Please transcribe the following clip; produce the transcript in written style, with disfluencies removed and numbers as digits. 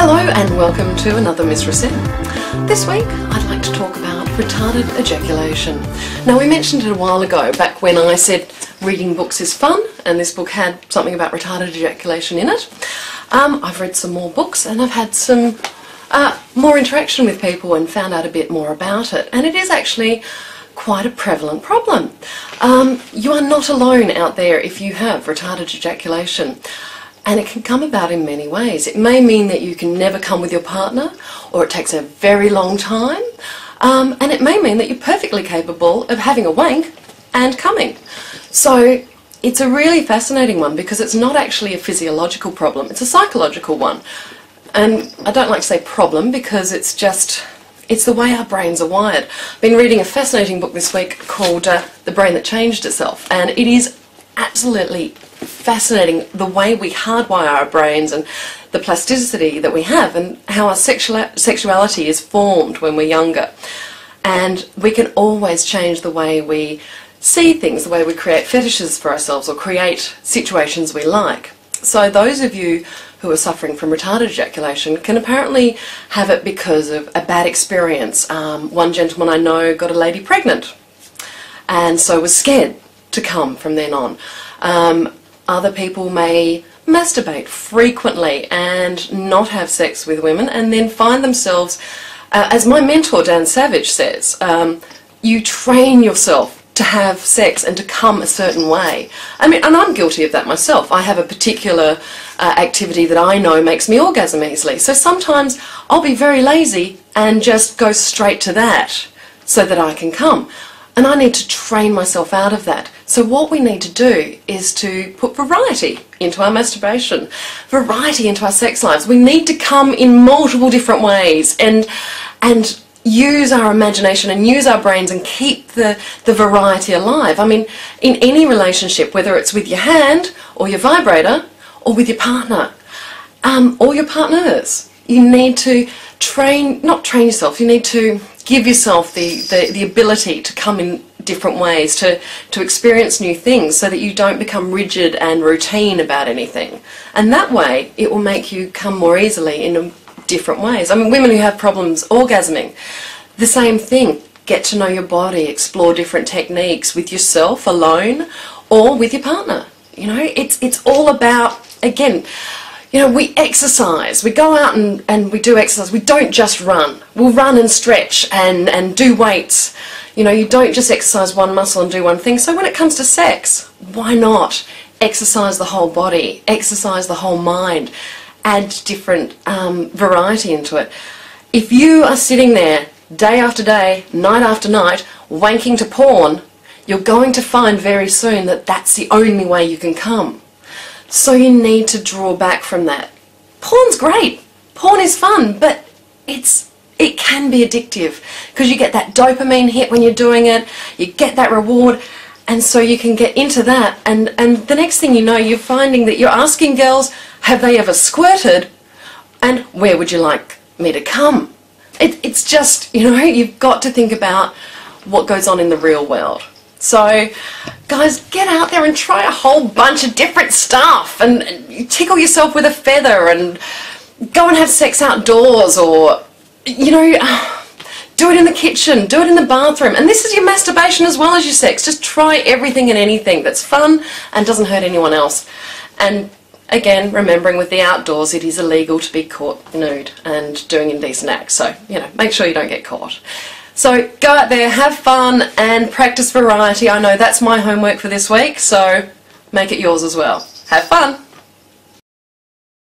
Hello and welcome to another Mistress M. This week I'd like to talk about retarded ejaculation. Now, we mentioned it a while ago, back when I said reading books is fun, and this book had something about retarded ejaculation in it. I've read some more books and I've had some more interaction with people and found out a bit more about it, and it is actually quite a prevalent problem. You are not alone out there if you have retarded ejaculation. And it can come about in many ways. It may mean that you can never come with your partner, or it takes a very long time, and it may mean that you're perfectly capable of having a wank and coming. So it's a really fascinating one because it's not actually a physiological problem, it's a psychological one. And I don't like to say problem because it's the way our brains are wired. I've been reading a fascinating book this week called The Brain That Changed Itself, and it is absolutely fascinating the way we hardwire our brains and the plasticity that we have and how our sexuality is formed when we're younger. And we can always change the way we see things, the way we create fetishes for ourselves or create situations we like. So those of you who are suffering from retarded ejaculation can apparently have it because of a bad experience. One gentleman I know got a lady pregnant and so was scared to come from then on. Other people may masturbate frequently and not have sex with women and then find themselves, as my mentor Dan Savage says, you train yourself to have sex and to come a certain way. I mean, and I'm guilty of that myself. I have a particular activity that I know makes me orgasm easily. So sometimes I'll be very lazy and just go straight to that so that I can come. And I need to train myself out of that. So what we need to do is to put variety into our masturbation, variety into our sex lives. We need to come in multiple different ways and use our imagination and use our brains and keep the variety alive. I mean, in any relationship, whether it's with your hand or your vibrator or with your partner or your partners, you need to not train yourself, you need to give yourself the ability to come in different ways, to experience new things so that you don't become rigid and routine about anything. And that way it will make you come more easily in different ways. I mean, women who have problems orgasming, the same thing. Get to know your body, explore different techniques with yourself alone or with your partner. You know, it's all about, again, you know, we exercise, we go out and we do exercise. We don't just run. We'll run and stretch and do weights. You know, you don't just exercise one muscle and do one thing. So when it comes to sex, why not exercise the whole body, exercise the whole mind, add different variety into it. If you are sitting there day after day, night after night, wanking to porn, you're going to find very soon that that's the only way you can come. So you need to draw back from that. Porn's great. Porn is fun, but it can be addictive because you get that dopamine hit when you're doing it, you get that reward, and so you can get into that, and the next thing you know, you're finding that you're asking girls, have they ever squirted, and where would you like me to come? It's just, you know, you've got to think about what goes on in the real world. So, guys, get out there and try a whole bunch of different stuff and tickle yourself with a feather and go and have sex outdoors, or, you know, do it in the kitchen, do it in the bathroom. And this is your masturbation as well as your sex. Just try everything and anything that's fun and doesn't hurt anyone else. And again, remembering with the outdoors, it is illegal to be caught nude and doing indecent acts. So, you know, make sure you don't get caught. So go out there, have fun, and practice variety. I know that's my homework for this week, so make it yours as well. Have fun!